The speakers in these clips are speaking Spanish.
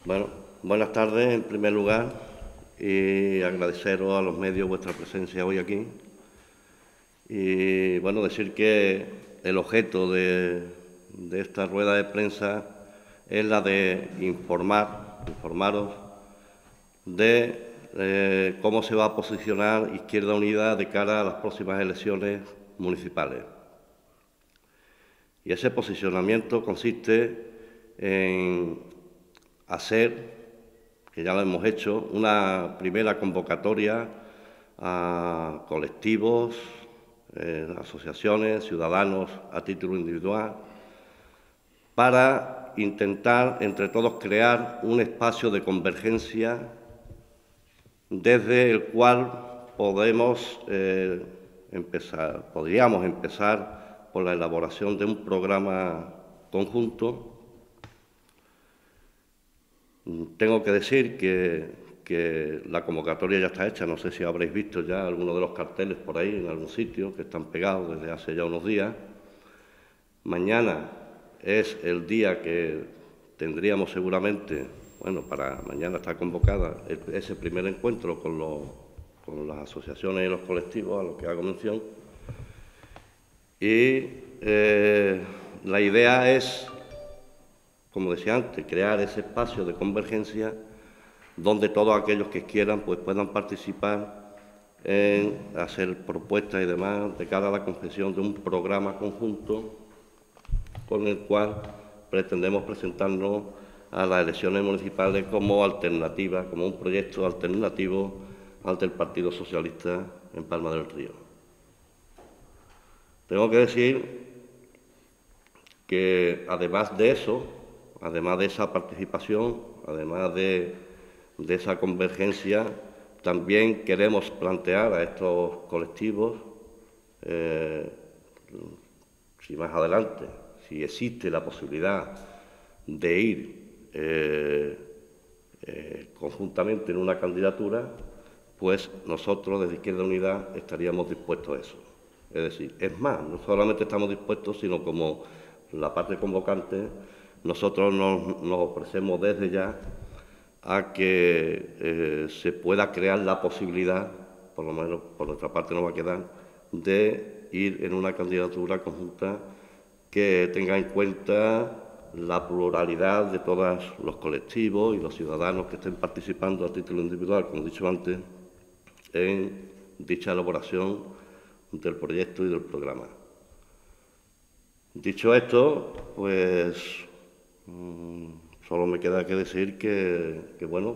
Bueno, buenas tardes en primer lugar y agradeceros a los medios vuestra presencia hoy aquí. Y bueno, decir que el objeto de esta rueda de prensa es la de informaros de cómo se va a posicionar Izquierda Unida de cara a las próximas elecciones municipales. Y ese posicionamiento consiste en hacer, que ya lo hemos hecho, una primera convocatoria a colectivos, asociaciones, ciudadanos a título individual, para intentar entre todos crear un espacio de convergencia desde el cual podríamos empezar por la elaboración de un programa conjunto. Tengo que decir que la convocatoria ya está hecha. No sé si habréis visto ya algunos de los carteles por ahí en algún sitio que están pegados desde hace ya unos días. Mañana es el día que tendríamos seguramente, bueno, para mañana está convocada ese primer encuentro con las asociaciones y los colectivos a los que hago mención. Y la idea es, como decía antes, crear ese espacio de convergencia donde todos aquellos que quieran pues puedan participar en hacer propuestas y demás de cara a la confección de un programa conjunto con el cual pretendemos presentarnos a las elecciones municipales como alternativa, como un proyecto alternativo al del Partido Socialista en Palma del Río. Tengo que decir que además de eso, además de esa participación, además de esa convergencia, también queremos plantear a estos colectivos, si más adelante, si existe la posibilidad de ir conjuntamente en una candidatura, pues nosotros desde Izquierda Unida estaríamos dispuestos a eso. Es decir, es más, no solamente estamos dispuestos, sino como la parte convocante, nosotros nos ofrecemos desde ya a que se pueda crear la posibilidad, por lo menos por nuestra parte no va a quedar, de ir en una candidatura conjunta que tenga en cuenta la pluralidad de todos los colectivos y los ciudadanos que estén participando a título individual, como he dicho antes, en dicha elaboración del proyecto y del programa. Dicho esto, pues solo me queda que decir que esperemos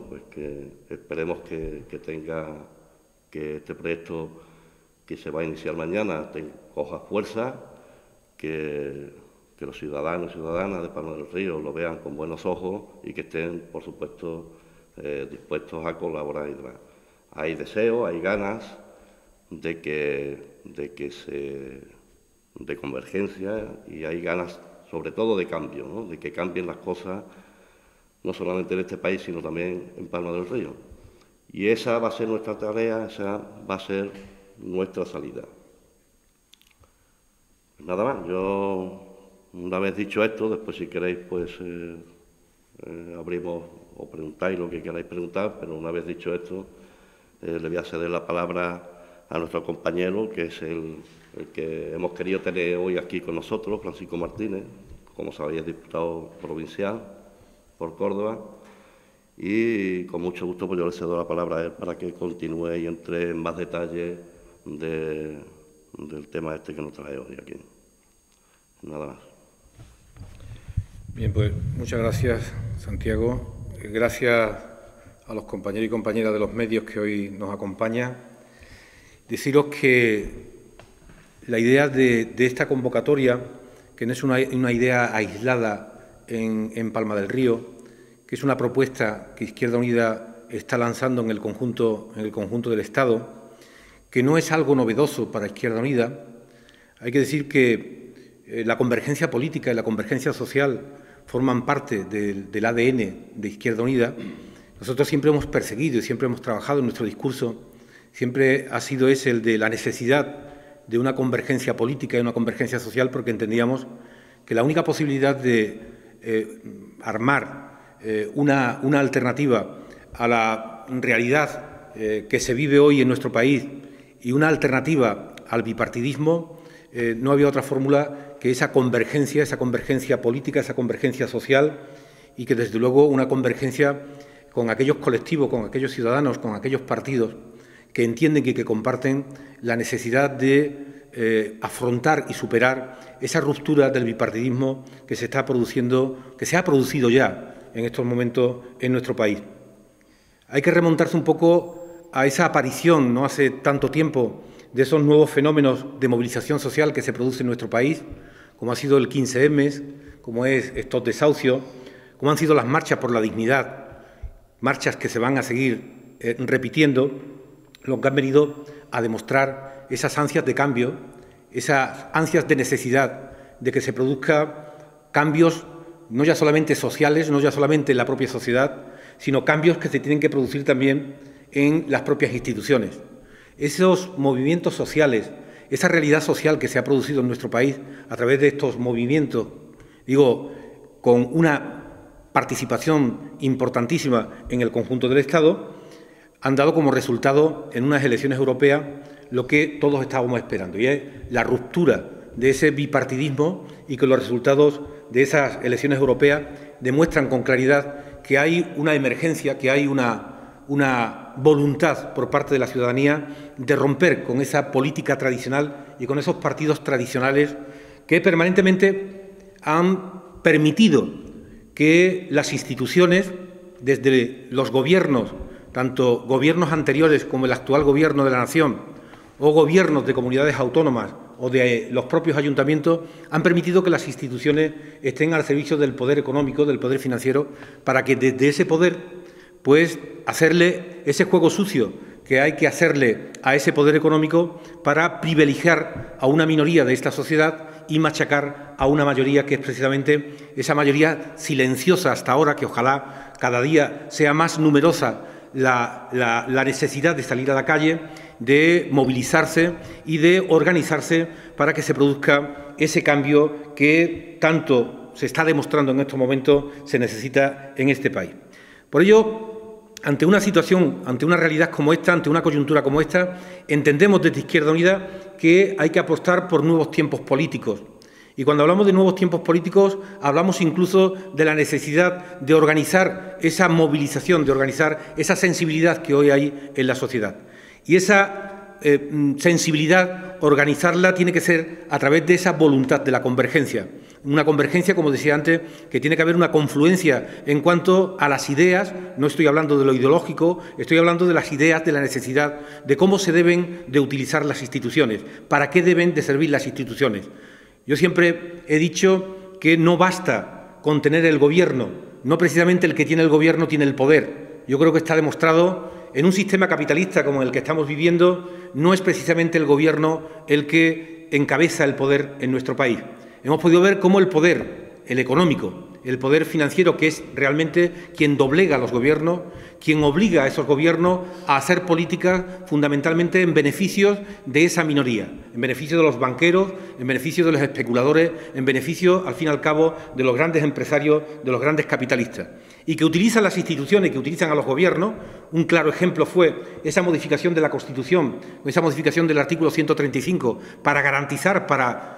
que este proyecto que se va a iniciar mañana coja fuerza, que los ciudadanos y ciudadanas de Palma del Río lo vean con buenos ojos y que estén, por supuesto, dispuestos a colaborar y demás. Hay deseo, hay ganas de convergencia y hay ganas, sobre todo, de cambio, ¿no? De que cambien las cosas, no solamente en este país, sino también en Palma del Río. Y esa va a ser nuestra tarea, esa va a ser nuestra salida. Nada más, yo, una vez dicho esto, después si queréis, pues abrimos o preguntáis lo que queráis preguntar, pero una vez dicho esto, le voy a ceder la palabra a nuestro compañero, que es el que hemos querido tener hoy aquí con nosotros, Francisco Martínez, como sabéis, diputado provincial por Córdoba, y con mucho gusto pues yo le cedo la palabra a él para que continúe y entre en más detalle del tema este que nos trae hoy aquí. Nada más. Bien, pues muchas gracias, Santiago. Gracias a los compañeros y compañeras de los medios que hoy nos acompañan. Deciros que la idea de esta convocatoria, que no es una idea aislada en Palma del Río, que es una propuesta que Izquierda Unida está lanzando en el conjunto del Estado, que no es algo novedoso para Izquierda Unida. Hay que decir que la convergencia política y la convergencia social forman parte del ADN de Izquierda Unida. Nosotros siempre hemos perseguido y siempre hemos trabajado en nuestro discurso, siempre ha sido ese el de la necesidad de una convergencia política y una convergencia social, porque entendíamos que la única posibilidad de armar una alternativa a la realidad que se vive hoy en nuestro país y una alternativa al bipartidismo, no había otra fórmula que esa convergencia política, esa convergencia social y que, desde luego, una convergencia con aquellos colectivos, con aquellos ciudadanos, con aquellos partidos que entienden y que comparten la necesidad de afrontar y superar esa ruptura del bipartidismo que se está produciendo, que se ha producido ya en estos momentos en nuestro país. Hay que remontarse un poco a esa aparición, no hace tanto tiempo, de esos nuevos fenómenos de movilización social que se producen en nuestro país, como ha sido el 15M, como es Stop Desahucio, como han sido las marchas por la dignidad, marchas que se van a seguir repitiendo, lo que han venido a demostrar esas ansias de cambio, esas ansias de necesidad de que se produzcan cambios no ya solamente sociales, no ya solamente en la propia sociedad, sino cambios que se tienen que producir también en las propias instituciones. Esos movimientos sociales, esa realidad social que se ha producido en nuestro país a través de estos movimientos, digo, con una participación importantísima en el conjunto del Estado, han dado como resultado en unas elecciones europeas lo que todos estábamos esperando, y es la ruptura de ese bipartidismo, y que los resultados de esas elecciones europeas demuestran con claridad que hay una emergencia, que hay una voluntad por parte de la ciudadanía de romper con esa política tradicional y con esos partidos tradicionales que permanentemente han permitido que las instituciones, desde los gobiernos, tanto gobiernos anteriores como el actual Gobierno de la Nación, o gobiernos de comunidades autónomas o de los propios ayuntamientos, han permitido que las instituciones estén al servicio del poder económico, del poder financiero, para que desde ese poder, pues, hacerle ese juego sucio que hay que hacerle a ese poder económico para privilegiar a una minoría de esta sociedad y machacar a una mayoría que es precisamente esa mayoría silenciosa hasta ahora, que ojalá cada día sea más numerosa la necesidad de salir a la calle, de movilizarse y de organizarse para que se produzca ese cambio que tanto se está demostrando en estos momentos se necesita en este país. Por ello, ante una situación, ante una realidad como esta, ante una coyuntura como esta, entendemos desde Izquierda Unida que hay que apostar por nuevos tiempos políticos. Y cuando hablamos de nuevos tiempos políticos, hablamos incluso de la necesidad de organizar esa movilización, de organizar esa sensibilidad que hoy hay en la sociedad. Y esa sensibilidad, organizarla, tiene que ser a través de esa voluntad de la convergencia. Una convergencia, como decía antes, que tiene que haber una confluencia en cuanto a las ideas. No estoy hablando de lo ideológico, estoy hablando de las ideas, de la necesidad, de cómo se deben de utilizar las instituciones, para qué deben de servir las instituciones. Yo siempre he dicho que no basta con tener el Gobierno, no precisamente el que tiene el Gobierno tiene el poder. Yo creo que está demostrado en un sistema capitalista como el que estamos viviendo, no es precisamente el Gobierno el que encabeza el poder en nuestro país. Hemos podido ver cómo el poder, el económico, el poder financiero, que es realmente quien doblega a los gobiernos, quien obliga a esos gobiernos a hacer políticas fundamentalmente en beneficio de esa minoría, en beneficio de los banqueros, en beneficio de los especuladores, en beneficio, al fin y al cabo, de los grandes empresarios, de los grandes capitalistas, y que utilizan las instituciones, que utilizan a los gobiernos. Un claro ejemplo fue esa modificación de la Constitución, esa modificación del artículo 135, para garantizar, para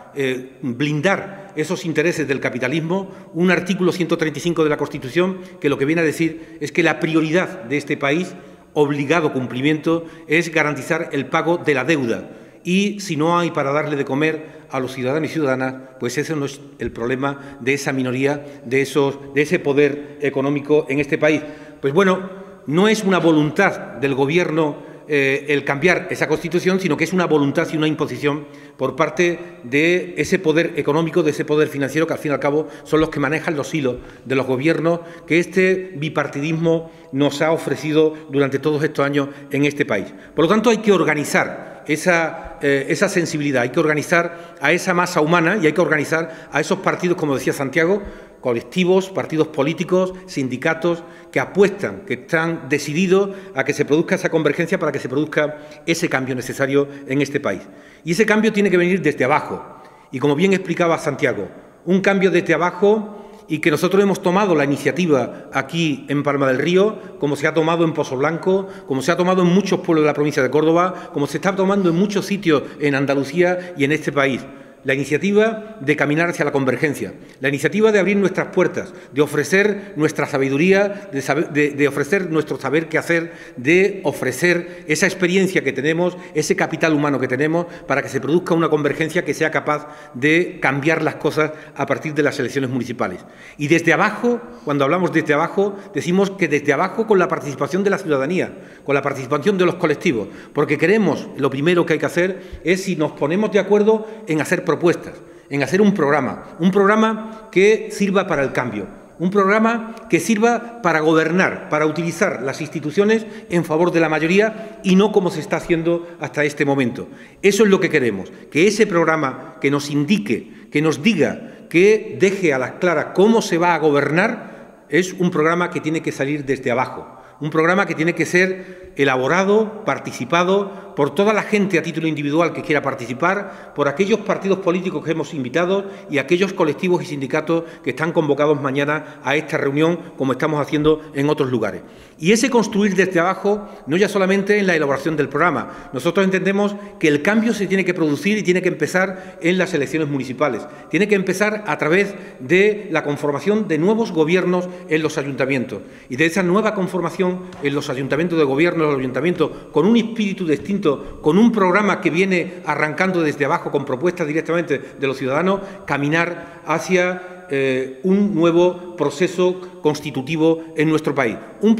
blindar esos intereses del capitalismo, un artículo 135 de la Constitución que lo que viene a decir es que la prioridad de este país, obligado cumplimiento, es garantizar el pago de la deuda. Y si no hay para darle de comer a los ciudadanos y ciudadanas, pues ese no es el problema de esa minoría, de ese poder económico en este país. Pues bueno, no es una voluntad del Gobierno el cambiar esa Constitución, sino que es una voluntad y una imposición por parte de ese poder económico, de ese poder financiero, que al fin y al cabo son los que manejan los hilos de los gobiernos que este bipartidismo nos ha ofrecido durante todos estos años en este país. Por lo tanto, hay que organizar esa sensibilidad, hay que organizar a esa masa humana y hay que organizar a esos partidos, como decía Santiago, colectivos, partidos políticos, sindicatos, que apuestan, que están decididos a que se produzca esa convergencia para que se produzca ese cambio necesario en este país. Y ese cambio tiene que venir desde abajo. Y como bien explicaba Santiago, un cambio desde abajo y que nosotros hemos tomado la iniciativa aquí en Palma del Río, como se ha tomado en Pozoblanco, como se ha tomado en muchos pueblos de la provincia de Córdoba, como se está tomando en muchos sitios en Andalucía y en este país. La iniciativa de caminar hacia la convergencia, la iniciativa de abrir nuestras puertas, de ofrecer nuestra sabiduría, de ofrecer nuestro saber qué hacer, de ofrecer esa experiencia que tenemos, ese capital humano que tenemos, para que se produzca una convergencia que sea capaz de cambiar las cosas a partir de las elecciones municipales. Y desde abajo, cuando hablamos desde abajo, decimos que desde abajo con la participación de la ciudadanía, con la participación de los colectivos, porque queremos, lo primero que hay que hacer es, si nos ponemos de acuerdo en hacer propuestas, en hacer un programa que sirva para el cambio, un programa que sirva para gobernar, para utilizar las instituciones en favor de la mayoría y no como se está haciendo hasta este momento. Eso es lo que queremos, que ese programa que nos indique, que nos diga, que deje a las claras cómo se va a gobernar, es un programa que tiene que salir desde abajo. Un programa que tiene que ser elaborado, participado por toda la gente a título individual que quiera participar, por aquellos partidos políticos que hemos invitado y aquellos colectivos y sindicatos que están convocados mañana a esta reunión, como estamos haciendo en otros lugares. Y ese construir desde abajo no ya solamente en la elaboración del programa. Nosotros entendemos que el cambio se tiene que producir y tiene que empezar en las elecciones municipales. Tiene que empezar a través de la conformación de nuevos gobiernos en los ayuntamientos y de esa nueva conformación en los ayuntamientos de gobierno, los ayuntamientos, con un espíritu distinto, con un programa que viene arrancando desde abajo, con propuestas directamente de los ciudadanos, caminar hacia un nuevo proceso constitutivo en nuestro país. Un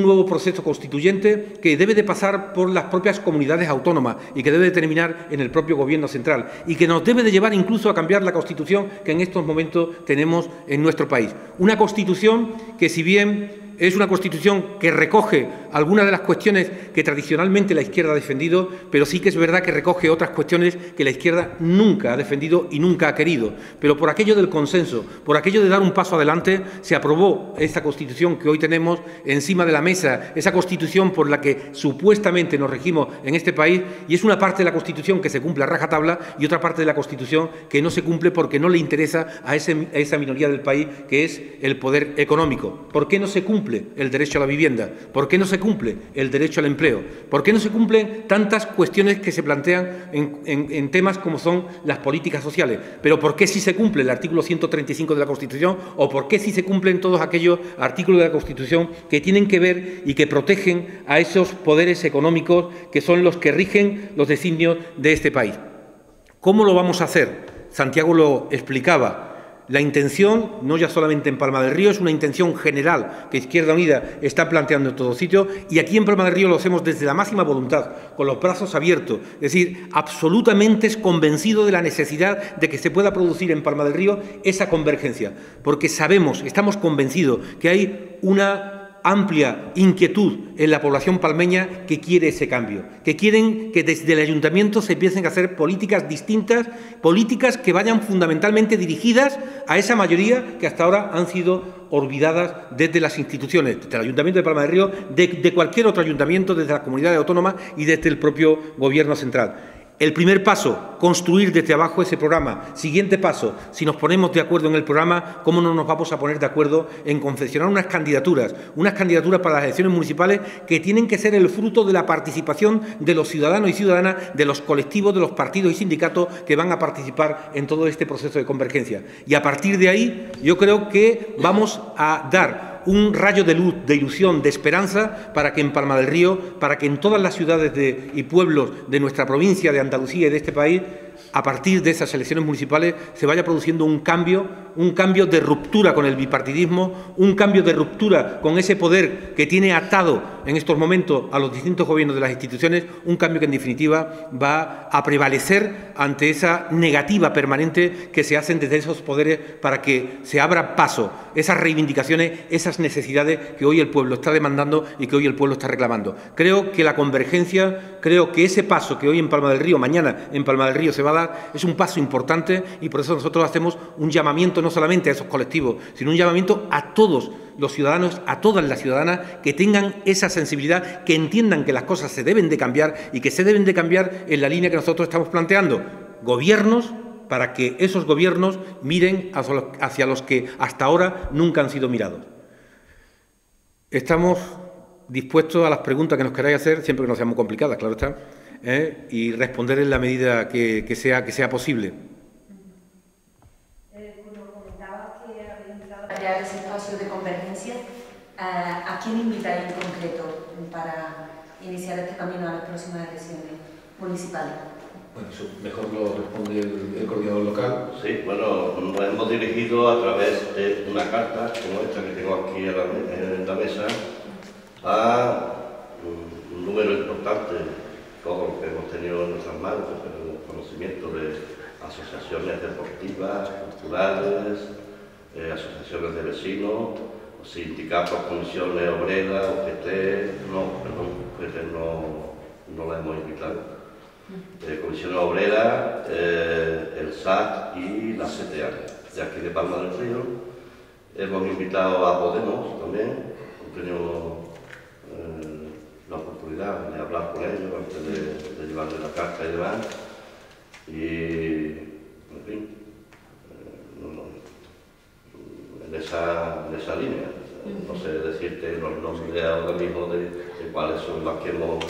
nuevo proceso constituyente que debe de pasar por las propias comunidades autónomas y que debe de terminar en el propio Gobierno central y que nos debe de llevar incluso a cambiar la Constitución que en estos momentos tenemos en nuestro país. Una Constitución que, si bien es una Constitución que recoge algunas de las cuestiones que tradicionalmente la izquierda ha defendido, pero sí que es verdad que recoge otras cuestiones que la izquierda nunca ha defendido y nunca ha querido. Pero por aquello del consenso, por aquello de dar un paso adelante, se aprobó esta Constitución que hoy tenemos encima de la mesa, esa Constitución por la que supuestamente nos regimos en este país, y es una parte de la Constitución que se cumple a rajatabla y otra parte de la Constitución que no se cumple porque no le interesa a esa minoría del país que es el poder económico. ¿Por qué no se cumple el derecho a la vivienda? ¿Por qué no se cumple el derecho al empleo? ¿Por qué no se cumplen tantas cuestiones que se plantean en temas como son las políticas sociales? ¿Pero por qué sí se cumple el artículo 135 de la Constitución? ¿O por qué sí se cumplen todos aquellos artículos de la Constitución que tienen que ver y que protegen a esos poderes económicos que son los que rigen los designios de este país? ¿Cómo lo vamos a hacer? Santiago lo explicaba. La intención, no ya solamente en Palma del Río, es una intención general que Izquierda Unida está planteando en todos sitios, y aquí en Palma del Río lo hacemos desde la máxima voluntad, con los brazos abiertos, es decir, absolutamente convencido de la necesidad de que se pueda producir en Palma del Río esa convergencia, porque sabemos, estamos convencidos que hay una amplia inquietud en la población palmeña que quiere ese cambio, que quieren que desde el ayuntamiento se empiecen a hacer políticas distintas, políticas que vayan fundamentalmente dirigidas a esa mayoría que hasta ahora han sido olvidadas desde las instituciones, desde el Ayuntamiento de Palma del Río, de cualquier otro ayuntamiento, desde las comunidades autónomas y desde el propio Gobierno central. El primer paso, construir desde abajo ese programa. Siguiente paso, si nos ponemos de acuerdo en el programa, ¿cómo no nos vamos a poner de acuerdo en confeccionar unas candidaturas para las elecciones municipales que tienen que ser el fruto de la participación de los ciudadanos y ciudadanas, de los colectivos, de los partidos y sindicatos que van a participar en todo este proceso de convergencia? Y a partir de ahí, yo creo que vamos a dar un rayo de luz, de ilusión, de esperanza para que en Palma del Río, para que en todas las ciudades y pueblos de nuestra provincia, de Andalucía y de este país, a partir de esas elecciones municipales se vaya produciendo un cambio de ruptura con el bipartidismo, un cambio de ruptura con ese poder que tiene atado en estos momentos a los distintos gobiernos de las instituciones, un cambio que en definitiva va a prevalecer ante esa negativa permanente que se hacen desde esos poderes para que se abra paso esas reivindicaciones, esas necesidades que hoy el pueblo está demandando y que hoy el pueblo está reclamando. Creo que la convergencia, creo que ese paso que hoy en Palma del Río, mañana en Palma del Río se va a dar, es un paso importante, y por eso nosotros hacemos un llamamiento no solamente a esos colectivos, sino un llamamiento a todos los ciudadanos, a todas las ciudadanas que tengan esa sensibilidad, que entiendan que las cosas se deben de cambiar y que se deben de cambiar en la línea que nosotros estamos planteando. Gobiernos para que esos gobiernos miren hacia los que hasta ahora nunca han sido mirados. Estamos dispuestos a las preguntas que nos queráis hacer, siempre que no sean muy complicadas, claro está, y responder en la medida que sea posible. Cuando comentabas que habéis invitado a crear ese espacio de convergencia, ¿a quién invitáis en concreto para iniciar este camino a las próximas elecciones municipales? Bueno, eso mejor lo responde el coordinador local. Sí, bueno, nos hemos dirigido a través de una carta como esta que tengo aquí en la mesa a un número importante, todo lo que hemos tenido en nuestras manos, el conocimiento de asociaciones deportivas, culturales, asociaciones de vecinos, sindicatos, comisiones obreras, UGT, no la hemos invitado. Comisiones obreras, el SAT y la CTA, de aquí de Palma del Río. Hemos invitado a Podemos también, hemos tenido la oportunidad de hablar con ellos antes de llevarles la carta y demás. Y, en fin, en esa línea. No sé decirte los nombres ahora mismo de cuáles son las que hemos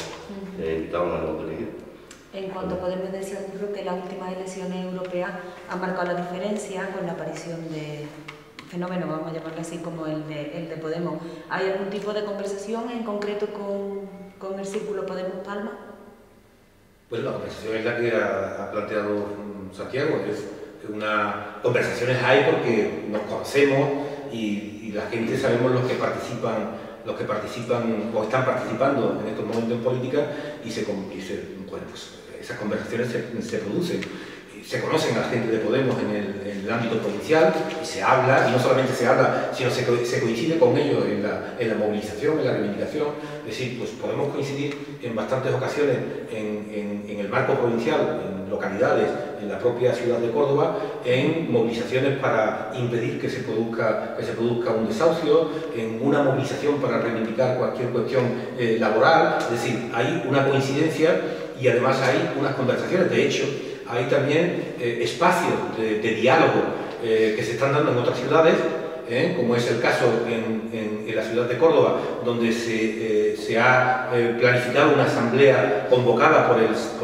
invitado, nos hemos dirigido. En cuanto podemos decir, creo que las últimas elecciones europeas han marcado la diferencia con la aparición de fenómenos, vamos a llamarlo así, como el de Podemos. ¿Hay algún tipo de conversación en concreto con el Círculo Podemos Palma? Pues la conversación es la que ha planteado Santiago. Conversaciones hay porque nos conocemos y la gente sabemos los que participan o están participando en estos momentos en política bueno, pues esas conversaciones se producen. Se conocen a la gente de Podemos en el ámbito provincial y se habla, y no solamente se habla, sino se coincide con ellos en la movilización, en la reivindicación. Es decir, pues podemos coincidir en bastantes ocasiones en el marco provincial, en localidades, en la propia ciudad de Córdoba, en movilizaciones para impedir que se produzca un desahucio, en una movilización para reivindicar cualquier cuestión laboral. Es decir, hay una coincidencia y además hay unas conversaciones. De hecho, hay también espacios de diálogo que se están dando en otras ciudades, como es el caso en la ciudad de Córdoba, donde se ha planificado una asamblea convocada por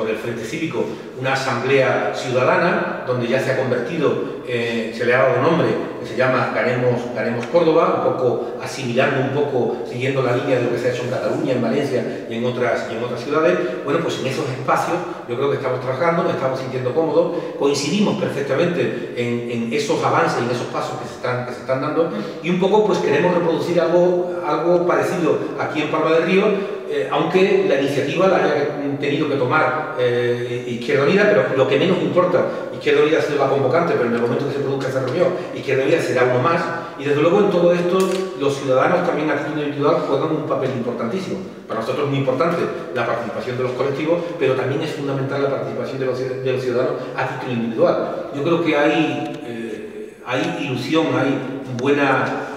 el Frente Cívico, una asamblea ciudadana, donde ya se ha convertido, se le ha dado nombre, que se llama Ganemos Córdoba, un poco asimilando siguiendo la línea de lo que se ha hecho en Cataluña, en Valencia y en otras ciudades. Bueno, pues en esos espacios yo creo que estamos trabajando, nos estamos sintiendo cómodos, coincidimos perfectamente en esos avances y en esos pasos que se están dando, y un poco pues queremos reproducir algo parecido aquí en Palma del Río, aunque la iniciativa la haya tenido que tomar Izquierda Unida, pero lo que menos importa, Izquierda Unida ha sido la convocante, pero en el momento que se produzca esa reunión, Izquierda Unida será uno más, y desde luego en todo esto los ciudadanos también a título individual juegan un papel importantísimo. Para nosotros es muy importante la participación de los colectivos, pero también es fundamental la participación de los ciudadanos a título individual. Yo creo que hay ilusión, hay buena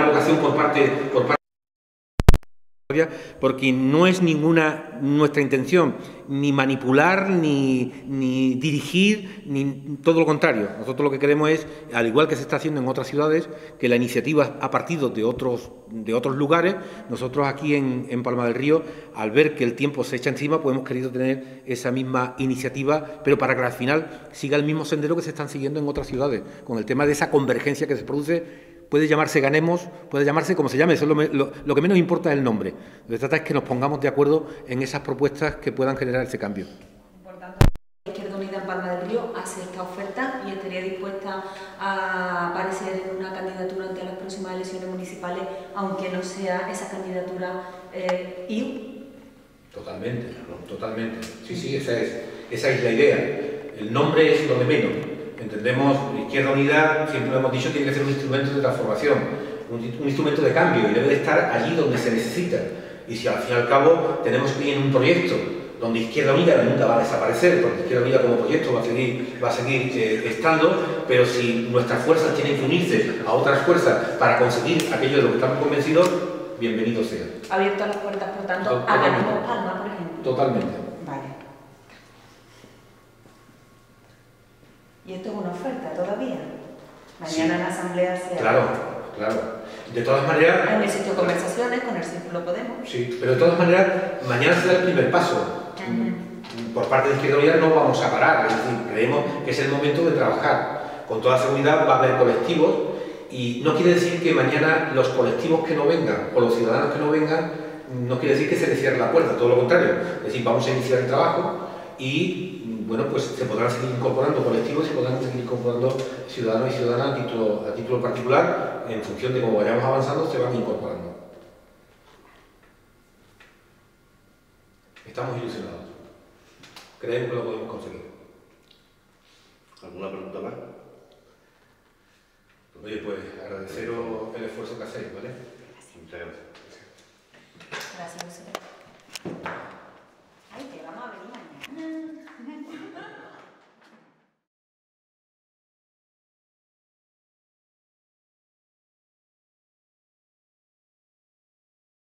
vocación por parte porque no es nuestra intención ni manipular, ni dirigir, ni todo lo contrario. Nosotros lo que queremos es, al igual que se está haciendo en otras ciudades, que la iniciativa ha partido de otros lugares. Nosotros aquí en Palma del Río, al ver que el tiempo se echa encima, pues hemos querido tener esa misma iniciativa, pero para que al final siga el mismo sendero que se están siguiendo en otras ciudades, con el tema de esa convergencia que se produce. Puede llamarse Ganemos, puede llamarse como se llame, eso es lo que menos importa es el nombre. Lo que se trata es que nos pongamos de acuerdo en esas propuestas que puedan generar ese cambio. Por tanto, Izquierda Unida en Palma del Río hace esta oferta y estaría dispuesta a aparecer en una candidatura ante las próximas elecciones municipales, aunque no sea esa candidatura IU. Totalmente. Sí, esa es la idea. El nombre es lo de menos. Entendemos, Izquierda Unida, siempre lo hemos dicho, tiene que ser un instrumento de transformación, un instrumento de cambio, y debe de estar allí donde se necesita. Y si al fin y al cabo tenemos que ir en un proyecto donde Izquierda Unida nunca va a desaparecer, porque Izquierda Unida como proyecto va a seguir estando, pero si nuestras fuerzas tienen que unirse a otras fuerzas para conseguir aquello de lo que estamos convencidos, bienvenido sea. Abierto a las puertas, por tanto, a Ganemos Palma, por ejemplo. Totalmente. Vale. Y esto es una oferta todavía. Mañana en la asamblea se... Claro, claro. De todas maneras... En el sitio conversaciones con el Círculo Podemos. Sí, pero de todas maneras, mañana será el primer paso. Por parte de Izquierda Unida no vamos a parar, es decir, creemos que es el momento de trabajar. Con toda seguridad va a haber colectivos y no quiere decir que mañana los colectivos que no vengan o los ciudadanos que no vengan, no quiere decir que se les cierre la puerta, todo lo contrario. Es decir, vamos a iniciar el trabajo y, bueno, pues se podrán seguir incorporando colectivos y se podrán seguir incorporando ciudadanos y ciudadanas a título particular, en función de cómo vayamos avanzando, se van incorporando. Estamos ilusionados. Creemos que lo podemos conseguir. ¿Alguna pregunta más? Oye, pues agradeceros el esfuerzo que hacéis, ¿vale? Muchas gracias. Gracias, José.